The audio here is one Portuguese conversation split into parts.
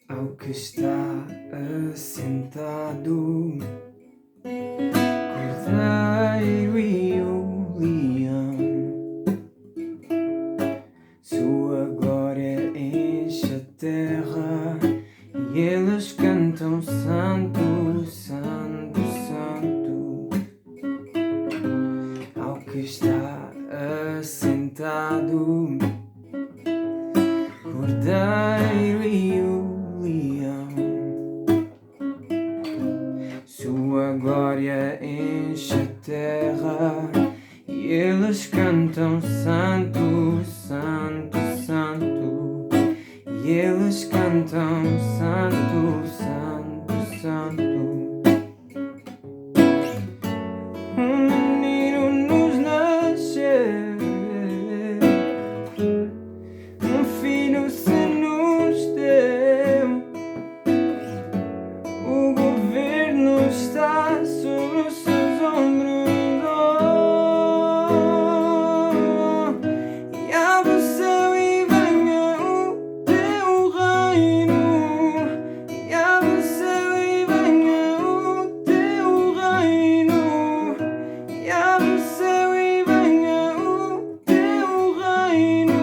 Ao que está assentado, Cordeiro e o leão, sua glória enche a terra e eles cantam santo, santo, santo. Ao que está assentado, Cordeiro e o leão, sua glória enche a terra e eles cantam santo, santo, santo. E eles cantam santo, santo, santo. Um menino nos nasceu, um filho se nos deu, o governo está sobre os seus ombros. E abre o céu e venha o teu reino. E abre o céu e venha o teu reino. E abre o céu e venha o teu reino.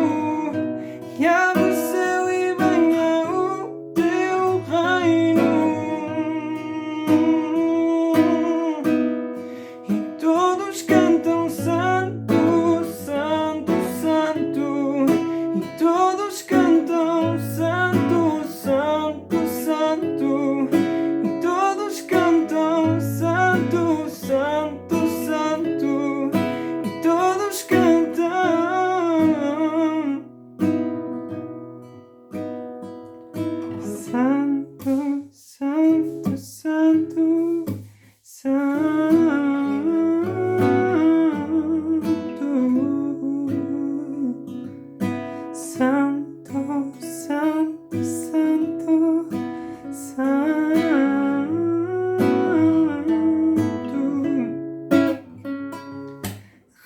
E abre o céu e venha o teu reino. E todos cantam santo, santo, santo. E todos cantam santo, santo, santo. E todos cantam santo, santo, santo. E todos cantam santo, santo, santo, santo. Santo, santo, santo, santo.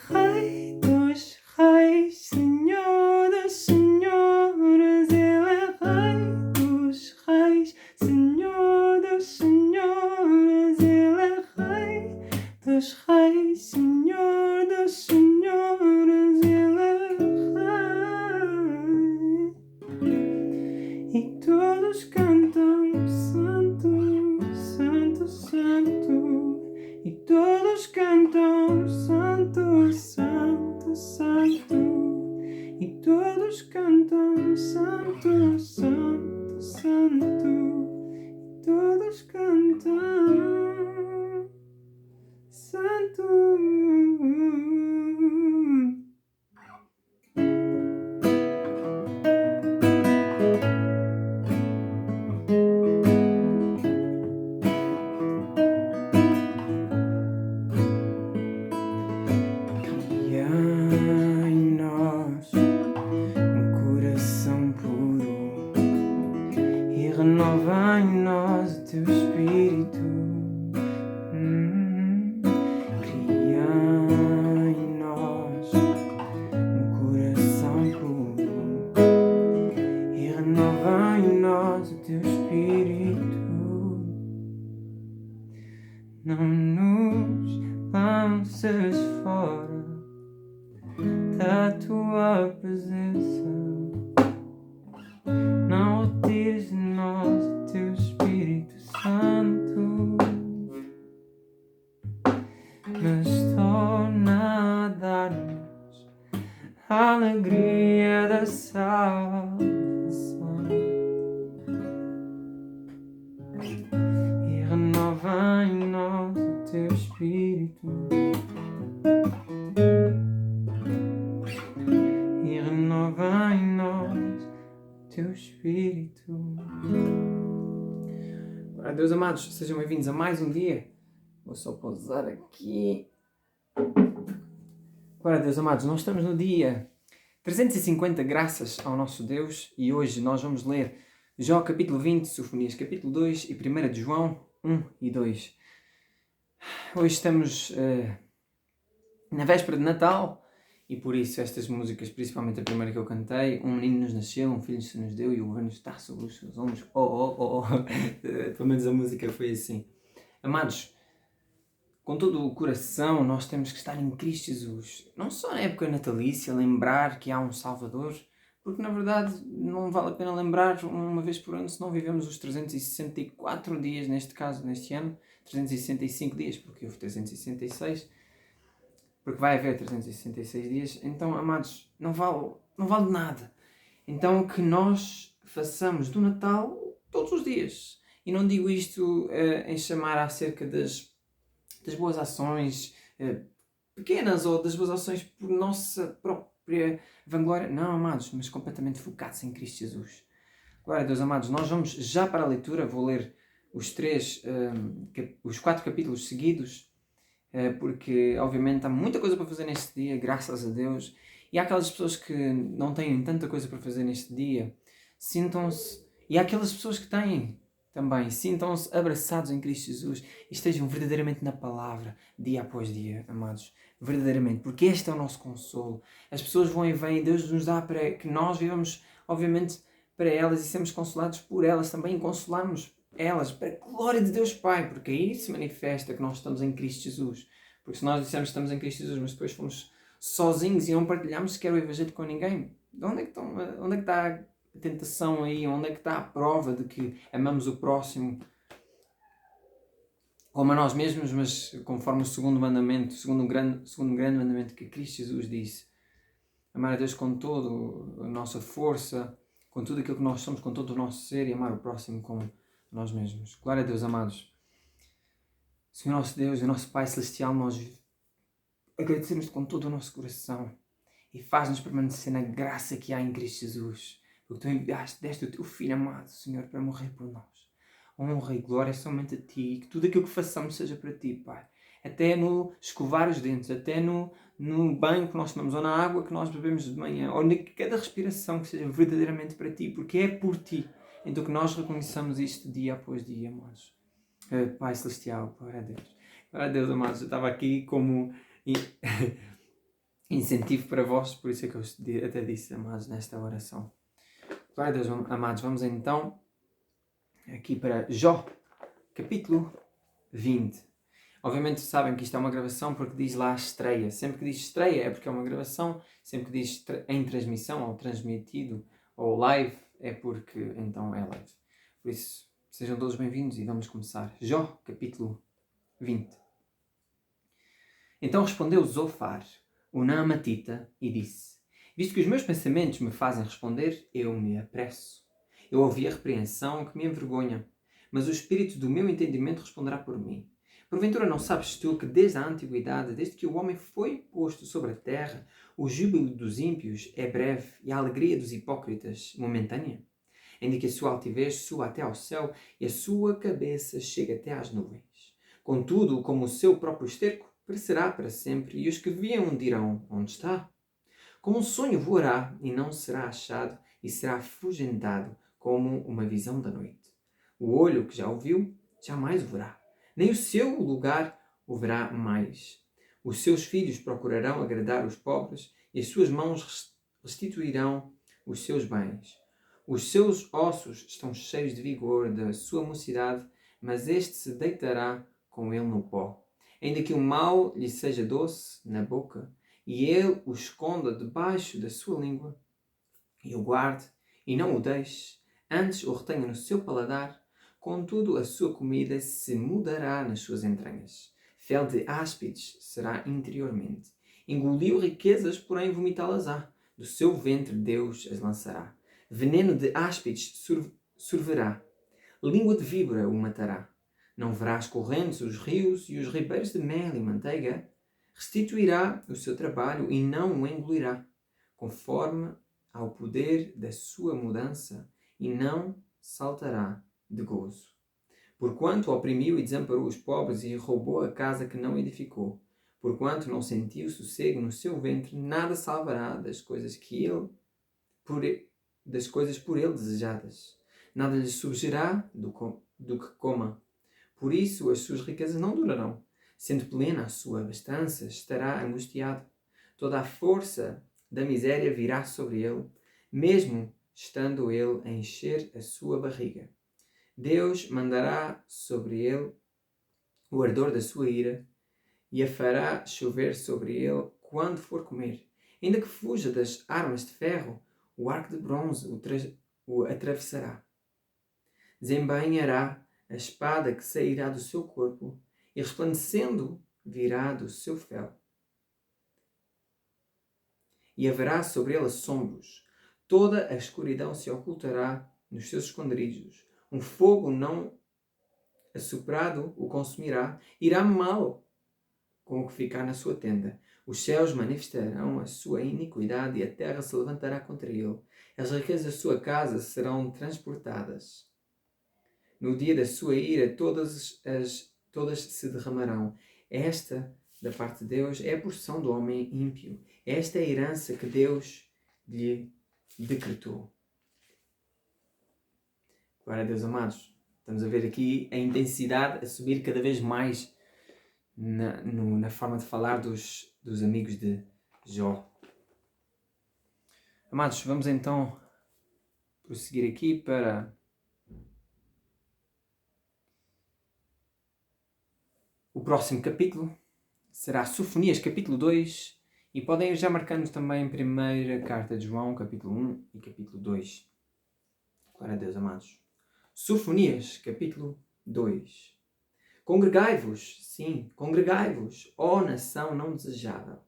Rei dos reis, Senhor das senhoras, Ele é Rei dos reis, Senhor das senhoras, Ele é Rei dos reis, Senhor das senhoras, Ele é Rei. E todos cantam santo, santo, santo. E todos cantam santo, santo, santo. E todos cantam santo, santo, santo. E todos cantam santo. Cria em nós um coração puro e renova em nós o teu espírito. Cria em nós um coração puro e renova em nós o teu espírito. Não nos lances fora da tua presença, não retires de nós o teu Espírito Santo, mas torna a dar-nos a alegria da salvação e renova em nós o teu Espírito. E renova em nós teu Espírito. Ora, Deus amados, sejam bem-vindos a mais um dia. Vou só pausar aqui. Ora, Deus amados, nós estamos no dia 350, graças ao nosso Deus, e hoje nós vamos ler Jó capítulo 20, Sofonias capítulo 2 e 1 de João 1 e 2. Hoje estamos na véspera de Natal E por isso estas músicas, principalmente a primeira que eu cantei, um menino nos nasceu, um filho se nos deu e o governo está sobre os seus ombros. Oh, oh, oh, oh. Pelo menos a música foi assim. Amados, com todo o coração nós temos que estar em Cristo Jesus. Não só na época natalícia, lembrar que há um Salvador, porque na verdade não vale a pena lembrar uma vez por ano se não vivemos os 364 dias, neste caso, neste ano, 365 dias, porque houve 366, porque vai haver 366 dias. Então, amados, não vale nada. Então que nós façamos do Natal todos os dias. E não digo isto em chamar acerca das boas ações pequenas ou das boas ações por nossa própria vanglória. Não, amados, mas completamente focados em Cristo Jesus. Glória a Deus, amados. Nós vamos já para a leitura. Vou ler os 4 capítulos seguidos, porque obviamente há muita coisa para fazer neste dia, graças a Deus. E há aquelas pessoas que não têm tanta coisa para fazer neste dia, sintam-se, e há aquelas pessoas que têm também, sintam-se abraçados em Cristo Jesus e estejam verdadeiramente na palavra, dia após dia, amados, verdadeiramente, porque este é o nosso consolo. As pessoas vão e vêm, Deus nos dá para que nós vivamos, obviamente, para elas e sermos consolados por elas também, consolarmos elas, para a glória de Deus Pai, porque aí se manifesta que nós estamos em Cristo Jesus. Porque se nós dissermos que estamos em Cristo Jesus, mas depois fomos sozinhos e não partilhamos sequer o Evangelho com ninguém, onde é que está a tentação aí? Onde é que está a prova de que amamos o próximo como a nós mesmos, mas conforme o segundo mandamento, segundo um grande mandamento que Cristo Jesus disse: amar a Deus com toda a nossa força, com tudo aquilo que nós somos, com todo o nosso ser, e amar o próximo como nós mesmos. Glória a Deus, amados. Senhor nosso Deus e nosso Pai Celestial, nós agradecemos-te com todo o nosso coração e faz-nos permanecer na graça que há em Cristo Jesus, porque tu deste o teu Filho amado, Senhor, para morrer por nós. Honra e glória somente a ti, e que tudo aquilo que façamos seja para ti, Pai. Até no escovar os dentes, até no banho que nós tomamos, ou na água que nós bebemos de manhã, ou em cada respiração que seja verdadeiramente para ti, porque é por ti. Então que nós reconheçamos isto dia após dia, amados. Pai Celestial, glória a Deus. Glória a Deus, amados. Eu estava aqui como incentivo para vós, por isso é que eu até disse, amados, nesta oração. Glória a Deus, amados. Vamos então aqui para Jó, capítulo 20. Obviamente sabem que isto é uma gravação porque diz lá estreia. Sempre que diz estreia é porque é uma gravação. Sempre que diz em transmissão ou transmitido ou live é porque então é live. Por isso, sejam todos bem-vindos e vamos começar. Jó, capítulo 20. Então respondeu Zofar, o Naamatita, e disse: visto que os meus pensamentos me fazem responder, eu me apresso. Eu ouvi a repreensão que me envergonha, mas o espírito do meu entendimento responderá por mim. Porventura não sabes tu que desde a antiguidade, desde que o homem foi posto sobre a terra, o júbilo dos ímpios é breve e a alegria dos hipócritas momentânea? Ainda que a sua altivez suba até ao céu e a sua cabeça chegue até às nuvens. Contudo, como o seu próprio esterco, perecerá para sempre, e os que viam dirão: onde está? Como um sonho voará e não será achado, e será afugentado como uma visão da noite. O olho que já o viu, jamais o verá, nem o seu lugar o verá mais. Os seus filhos procurarão agradar os pobres, e as suas mãos restituirão os seus bens. Os seus ossos estão cheios de vigor da sua mocidade, mas este se deitará com ele no pó. Ainda que o mal lhe seja doce na boca, e ele o esconda debaixo da sua língua, e o guarde, e não o deixe, antes o retenha no seu paladar, contudo a sua comida se mudará nas suas entranhas. Fel de áspides será interiormente. Engoliu riquezas, porém vomitá-las-á. Do seu ventre Deus as lançará. Veneno de áspides sorverá. Língua de víbora o matará. Não verá as correntes, os rios e os ribeiros de mel e manteiga. Restituirá o seu trabalho e não o engolirá, conforme ao poder da sua mudança, e não saltará de gozo. Porquanto oprimiu e desamparou os pobres e roubou a casa que não edificou, porquanto não sentiu sossego no seu ventre, nada salvará das coisas por ele desejadas, nada lhe surgirá do que coma. Por isso as suas riquezas não durarão, sendo plena a sua abastança, estará angustiado. Toda a força da miséria virá sobre ele, mesmo estando ele a encher a sua barriga. Deus mandará sobre ele o ardor da sua ira e a fará chover sobre ele quando for comer. Ainda que fuja das armas de ferro, o arco de bronze o atravessará. Desembainhará a espada que sairá do seu corpo e resplandecendo virá do seu fel. E haverá sobre ele assombros. Toda a escuridão se ocultará nos seus esconderijos. Um fogo não assoprado o consumirá. Irá mal com o que ficar na sua tenda. Os céus manifestarão a sua iniquidade e a terra se levantará contra ele. As riquezas da sua casa serão transportadas. No dia da sua ira todas se derramarão. Esta, da parte de Deus, é a porção do homem ímpio. Esta é a herança que Deus lhe decretou. Glória a Deus, amados. Estamos a ver aqui a intensidade a subir cada vez mais na forma de falar dos amigos de Jó. Amados, vamos então prosseguir aqui para o próximo capítulo. Será Sofonias, capítulo 2, e podem ir já marcando também a primeira carta de João, capítulo 1 e capítulo 2. Glória a Deus, amados. Sofonias, capítulo 2. Congregai-vos, sim, congregai-vos, ó nação não desejável.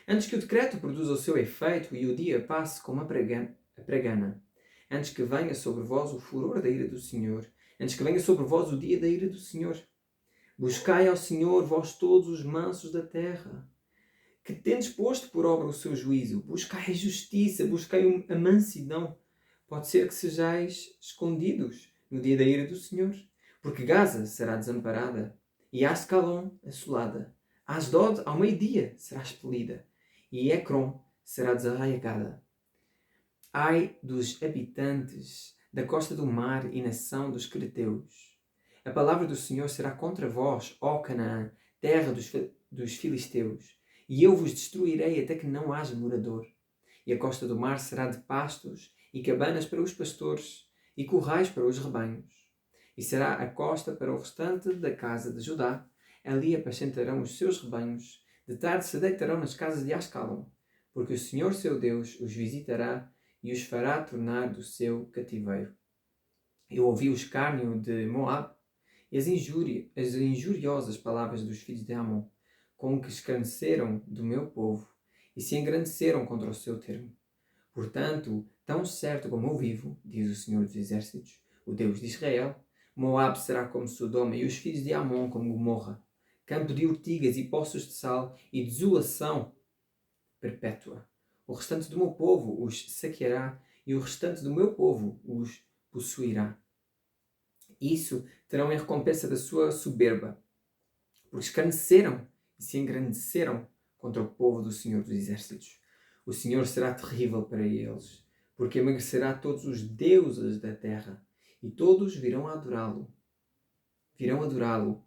Antes que o decreto produza o seu efeito e o dia passe como a pregana. Antes que venha sobre vós o furor da ira do Senhor. Antes que venha sobre vós o dia da ira do Senhor. Buscai ao Senhor, vós todos os mansos da terra, que tendes posto por obra o seu juízo. Buscai a justiça, buscai a mansidão. Pode ser que sejais escondidos no dia da ira do Senhor. Porque Gaza será desamparada, e Ascalon assolada. Asdod ao meio-dia será expelida, e Ecrom será desarraigada. Ai dos habitantes da costa do mar e nação dos creteus. A palavra do Senhor será contra vós, ó Canaã, terra dos filisteus, e eu vos destruirei até que não haja morador. E a costa do mar será de pastos, e cabanas para os pastores, e currais para os rebanhos. E será a costa para o restante da casa de Judá. Ali apacentarão os seus rebanhos. De tarde se deitarão nas casas de Ascalon, porque o Senhor seu Deus os visitará e os fará tornar do seu cativeiro. Eu ouvi o escárnio de Moab e as injuriosas palavras dos filhos de Amon, com que escarneceram do meu povo e se engrandeceram contra o seu termo. Portanto, tão certo como eu vivo, diz o Senhor dos Exércitos, o Deus de Israel, Moab será como Sodoma e os filhos de Amon como Gomorra, campo de urtigas e poços de sal e desolação perpétua. O restante do meu povo os saqueará e o restante do meu povo os possuirá. Isso terão em recompensa da sua soberba, porque escarneceram e se engrandeceram contra o povo do Senhor dos Exércitos. O Senhor será terrível para eles, porque emagrecerá todos os deuses da terra, e todos virão adorá-lo. Virão adorá-lo,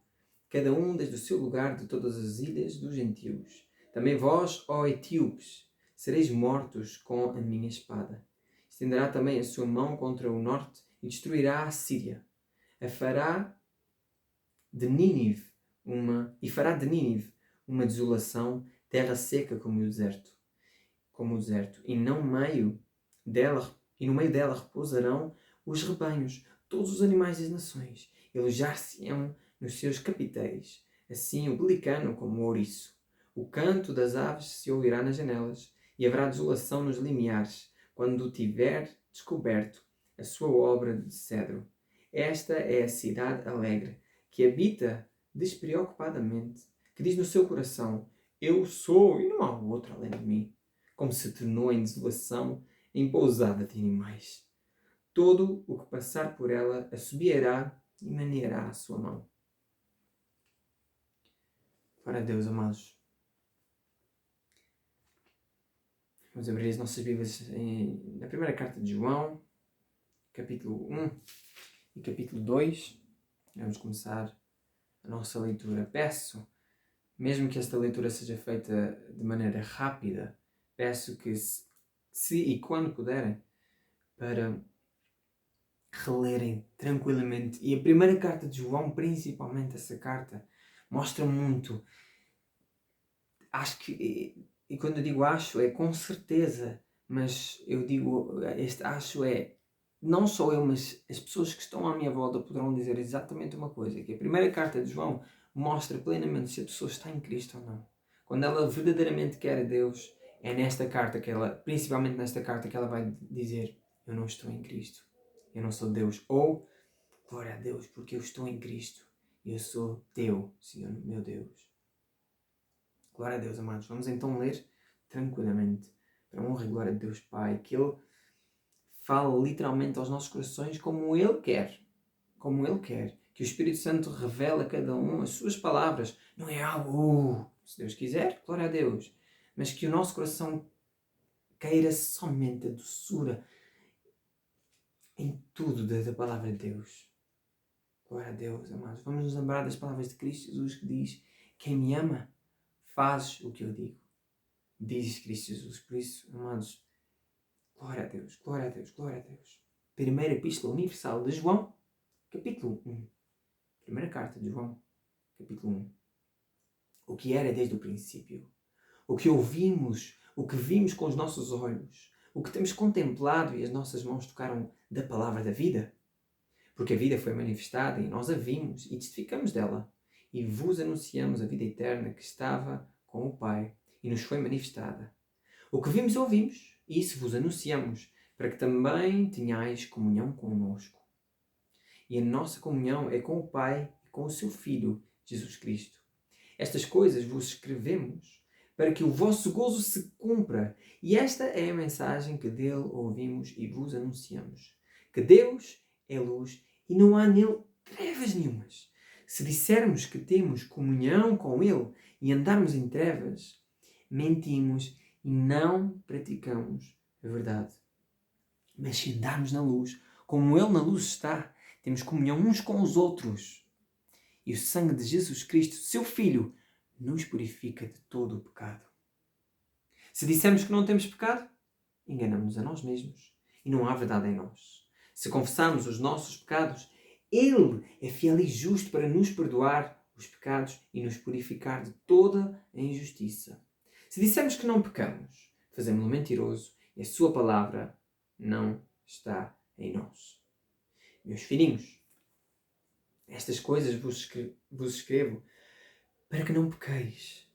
cada um desde o seu lugar de todas as ilhas dos gentios. Também vós, ó etíopes, sereis mortos com a minha espada. Estenderá também a sua mão contra o norte e destruirá a Síria. Fará de Nínive uma desolação, terra seca como o deserto. E no meio dela repousarão os rebanhos, todos os animais das nações, alojar-se-ão nos seus capiteis, assim o pelicano como o ouriço. O canto das aves se ouvirá nas janelas, e haverá desolação nos limiares, quando tiver descoberto a sua obra de cedro. Esta é a cidade alegre, que habita despreocupadamente, que diz no seu coração, eu sou e não há outro além de mim, como se tornou em desolação, em pousada de animais. Todo o que passar por ela assobiará e maneará a sua mão. Glória a Deus, amados. Vamos abrir as nossas Bíblias na primeira carta de João, capítulo 1 e capítulo 2. Vamos começar a nossa leitura. Peço mesmo que esta leitura seja feita de maneira rápida, peço que se e quando puderem, para relerem tranquilamente. E a primeira carta de João, principalmente essa carta, mostra muito. Acho que, e quando eu digo acho, é com certeza, mas eu digo, este acho é, não só eu, mas as pessoas que estão à minha volta poderão dizer exatamente uma coisa, que a primeira carta de João mostra plenamente se a pessoa está em Cristo ou não. Quando ela verdadeiramente quer a Deus, é nesta carta que ela, principalmente nesta carta, que ela vai dizer: eu não estou em Cristo, eu não sou Deus. Ou, glória a Deus, porque eu estou em Cristo, eu sou teu, Senhor, meu Deus. Glória a Deus, amados. Vamos então ler tranquilamente, para a honra e glória de Deus Pai, que Ele fala literalmente aos nossos corações como Ele quer. Como Ele quer. Que o Espírito Santo revela a cada um as suas palavras. Não é algo, se Deus quiser, glória a Deus. Mas que o nosso coração queira somente a doçura em tudo da palavra de Deus. Glória a Deus, amados. Vamos nos lembrar das palavras de Cristo Jesus, que diz: quem me ama, faz o que eu digo. Diz Cristo Jesus. Por isso, amados, glória a Deus, glória a Deus, glória a Deus. Primeira Epístola Universal de João, capítulo 1. Primeira carta de João, capítulo 1. O que era desde o princípio, o que ouvimos, o que vimos com os nossos olhos, o que temos contemplado e as nossas mãos tocaram da palavra da vida. Porque a vida foi manifestada e nós a vimos e testificamos dela. E vos anunciamos a vida eterna que estava com o Pai e nos foi manifestada. O que vimos e ouvimos, isso vos anunciamos, para que também tenhais comunhão connosco. E a nossa comunhão é com o Pai e com o seu Filho, Jesus Cristo. Estas coisas vos escrevemos para que o vosso gozo se cumpra. E esta é a mensagem que dele ouvimos e vos anunciamos. Que Deus é luz e não há nele trevas nenhumas. Se dissermos que temos comunhão com ele e andarmos em trevas, mentimos e não praticamos a verdade. Mas se andarmos na luz, como ele na luz está, temos comunhão uns com os outros. E o sangue de Jesus Cristo, seu Filho, nos purifica de todo o pecado. Se dissermos que não temos pecado, enganamos-nos a nós mesmos e não há verdade em nós. Se confessarmos os nossos pecados, Ele é fiel e justo para nos perdoar os pecados e nos purificar de toda a injustiça. Se dissermos que não pecamos, fazemos-lo mentiroso e a sua palavra não está em nós. Meus filhinhos, estas coisas vos escrevo para que não pequeis.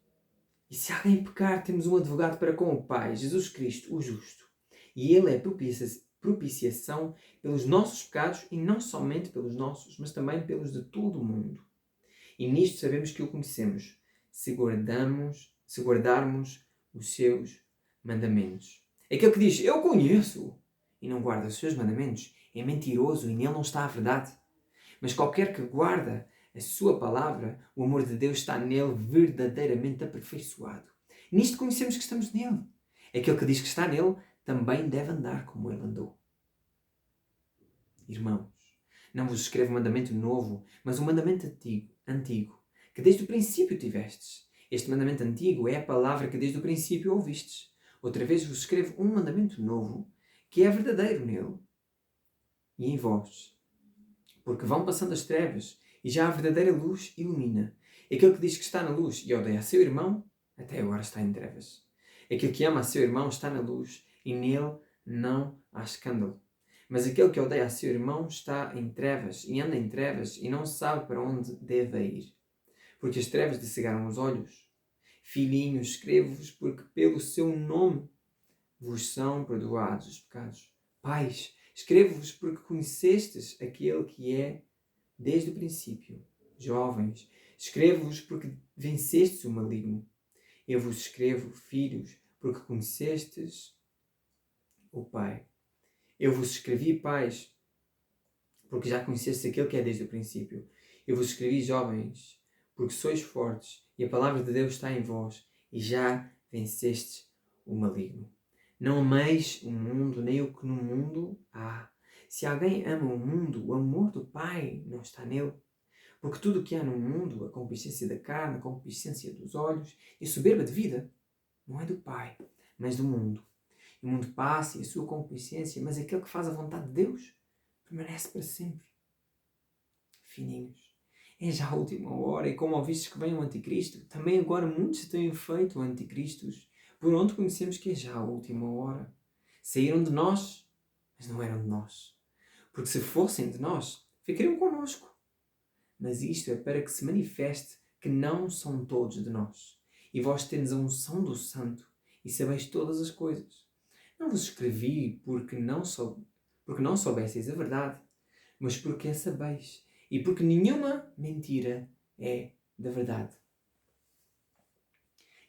E se alguém pecar, temos um advogado para com o Pai, Jesus Cristo, o justo. E Ele é propiciação pelos nossos pecados, e não somente pelos nossos, mas também pelos de todo o mundo. E nisto sabemos que o conhecemos, se guardarmos os seus mandamentos. Aquele que diz, eu conheço, e não guarda os seus mandamentos, é mentiroso e nele não está a verdade. Mas qualquer que guarda a sua palavra, o amor de Deus está nele verdadeiramente aperfeiçoado. Nisto conhecemos que estamos nele. Aquele que diz que está nele também deve andar como ele andou. Irmãos, não vos escrevo um mandamento novo, mas um mandamento antigo, que desde o princípio tivestes. Este mandamento antigo é a palavra que desde o princípio ouvistes. Outra vez vos escrevo um mandamento novo, que é verdadeiro nele e em vós. Porque vão passando as trevas e já a verdadeira luz ilumina. Aquele que diz que está na luz e odeia a seu irmão, até agora está em trevas. Aquele que ama a seu irmão está na luz e nele não há escândalo. Mas aquele que odeia a seu irmão está em trevas e anda em trevas e não sabe para onde deve ir. Porque as trevas lhe cegaram os olhos. Filhinhos, escrevo-vos porque pelo seu nome vos são perdoados os pecados. Pais, escrevo-vos porque conhecestes aquele que é desde o princípio. Jovens, escrevo-vos porque vencestes o maligno. Eu vos escrevo, filhos, porque conhecestes o Pai. Eu vos escrevi, pais, porque já conhecestes aquele que é desde o princípio. Eu vos escrevi, jovens, porque sois fortes e a palavra de Deus está em vós e já vencestes o maligno. Não ameis o mundo, nem o que no mundo há. Se alguém ama o mundo, o amor do Pai não está nele. Porque tudo o que há no mundo, a concupiscência da carne, a concupiscência dos olhos e a soberba de vida, não é do Pai, mas do mundo. O mundo passa e a sua concupiscência, mas aquele que faz a vontade de Deus permanece para sempre. Filhinhos, é já a última hora, e como ouvistes que vem o anticristo, também agora muitos têm feito anticristos, por onde conhecemos que é já a última hora. Saíram de nós, mas não eram de nós. Porque se fossem de nós, ficariam connosco. Mas isto é para que se manifeste que não são todos de nós. E vós tendes a unção do Santo, e sabeis todas as coisas. Não vos escrevi porque não soubesseis a verdade, mas porque a sabeis, e porque nenhuma mentira é da verdade.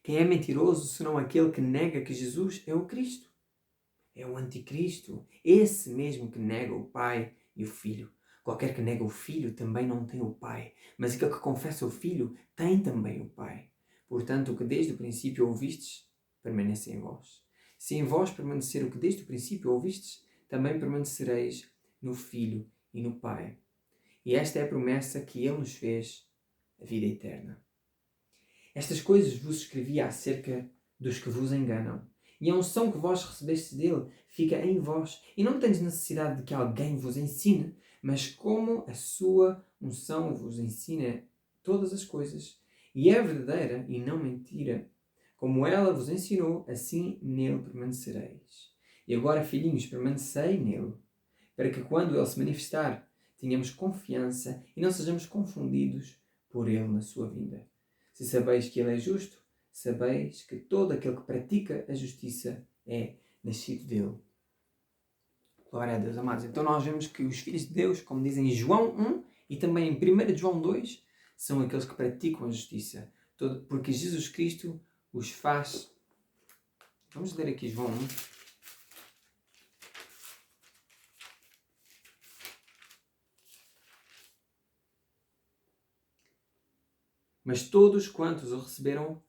Quem é mentiroso senão aquele que nega que Jesus é o Cristo? É o anticristo, esse mesmo que nega o Pai e o Filho. Qualquer que nega o Filho também não tem o Pai, mas aquele que confessa o Filho tem também o Pai. Portanto, o que desde o princípio ouvistes, permanece em vós. Se em vós permanecer o que desde o princípio ouvistes, também permanecereis no Filho e no Pai. E esta é a promessa que Ele nos fez, a vida eterna. Estas coisas vos escrevi acerca dos que vos enganam. E a unção que vós recebestes dele fica em vós. E não tendes necessidade de que alguém vos ensine, mas como a sua unção vos ensina todas as coisas, e é verdadeira e não mentira, como ela vos ensinou, assim nele permanecereis. E agora, filhinhos, permanecei nele, para que quando ele se manifestar, tenhamos confiança e não sejamos confundidos por ele na sua vinda. Se sabeis que ele é justo, sabeis que todo aquele que pratica a justiça é nascido dele. Glória a Deus, amados. Então nós vemos que os filhos de Deus, como dizem em João 1 e também em 1 João 2, são aqueles que praticam a justiça. Porque Jesus Cristo os faz... Vamos ler aqui João 1. Mas todos quantos o receberam,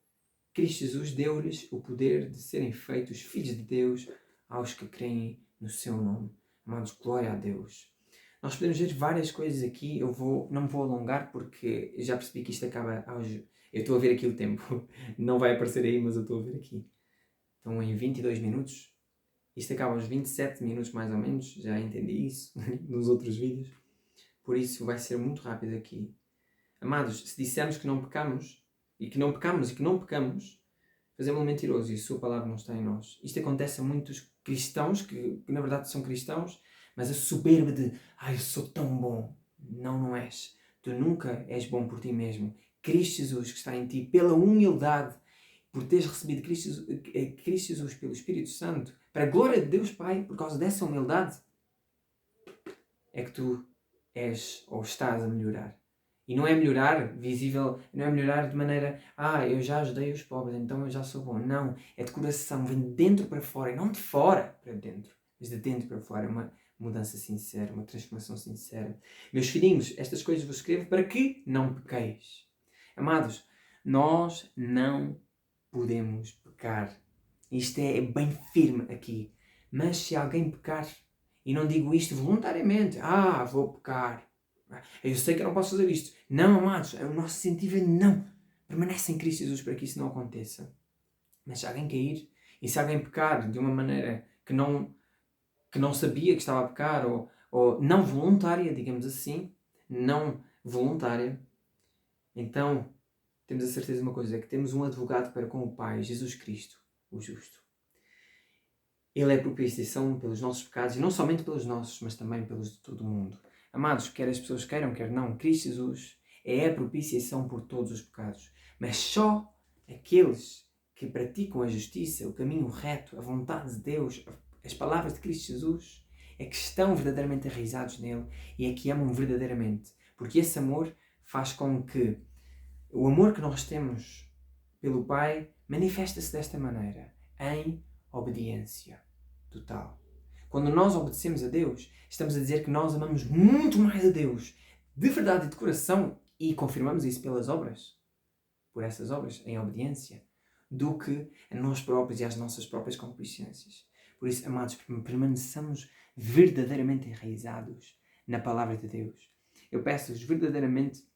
Cristo Jesus deu-lhes o poder de serem feitos filhos de Deus aos que creem no seu nome. Amados, glória a Deus. Nós podemos ver várias coisas aqui. Não me vou alongar porque já percebi que isto acaba aos... Eu estou a ver aqui o tempo. Não vai aparecer aí, mas eu estou a ver aqui. Então em 22 minutos. Isto acaba aos 27 minutos mais ou menos. Já entendi isso nos outros vídeos. Por isso vai ser muito rápido aqui. Amados, se dissermos que não pecamos, e que não pecamos, fazemos um mentiroso e a sua palavra não está em nós. Isto acontece a muitos cristãos, que na verdade são cristãos, mas a soberba de, eu sou tão bom. Não és. Tu nunca és bom por ti mesmo. Cristo Jesus que está em ti, pela humildade, por teres recebido Cristo Jesus pelo Espírito Santo, para a glória de Deus Pai, por causa dessa humildade, é que tu és ou estás a melhorar. E não é melhorar visível, não é melhorar de maneira, eu já ajudei os pobres, então eu já sou bom. Não, é de coração, vem de dentro para fora, e não de fora para dentro, mas de dentro para fora. É uma mudança sincera, uma transformação sincera. Meus filhinhos, estas coisas vos escrevo para que não pequeis. Amados, nós não podemos pecar. Isto é bem firme aqui. Mas se alguém pecar, e não digo isto voluntariamente, vou pecar, eu sei que eu não posso fazer isto. Não, amados, o nosso incentivo é não. Permanece em Cristo Jesus para que isso não aconteça. Mas se alguém cair, e se alguém pecar de uma maneira que não sabia que estava a pecar, ou não voluntária, digamos assim, não voluntária, então temos a certeza de uma coisa, é que temos um advogado para com o Pai, Jesus Cristo, o justo. Ele é a propiciação pelos nossos pecados, e não somente pelos nossos, mas também pelos de todo o mundo. Amados, quer as pessoas queiram, quer não, Cristo Jesus é a propiciação por todos os pecados. Mas só aqueles que praticam a justiça, o caminho reto, a vontade de Deus, as palavras de Cristo Jesus, é que estão verdadeiramente enraizados nele e é que amam verdadeiramente. Porque esse amor faz com que o amor que nós temos pelo Pai manifesta-se desta maneira, em obediência total. Quando nós obedecemos a Deus, estamos a dizer que nós amamos muito mais a Deus, de verdade e de coração, e confirmamos isso pelas obras, por essas obras, em obediência, do que a nós próprios e às nossas próprias concupiscências. Por isso, amados, permaneçamos verdadeiramente enraizados na palavra de Deus. Eu peço-vos verdadeiramente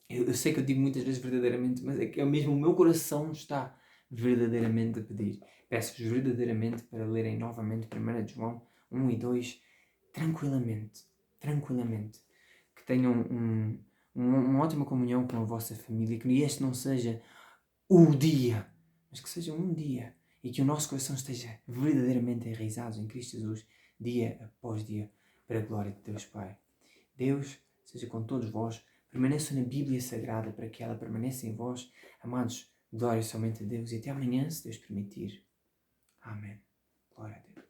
Eu sei que eu digo muitas vezes verdadeiramente, mas é que é mesmo o meu coração está verdadeiramente a pedir. Peço-vos verdadeiramente para lerem novamente 1 João 1 e 2, tranquilamente, tranquilamente. Que tenham uma ótima comunhão com a vossa família, que este não seja o dia, mas que seja um dia, e que o nosso coração esteja verdadeiramente enraizado em Cristo Jesus, dia após dia, para a glória de Deus Pai. Deus seja com todos vós, permaneçam na Bíblia Sagrada para que ela permaneça em vós. Amados, glória somente a Deus e até amanhã, se Deus permitir. Amém. Glória a Deus.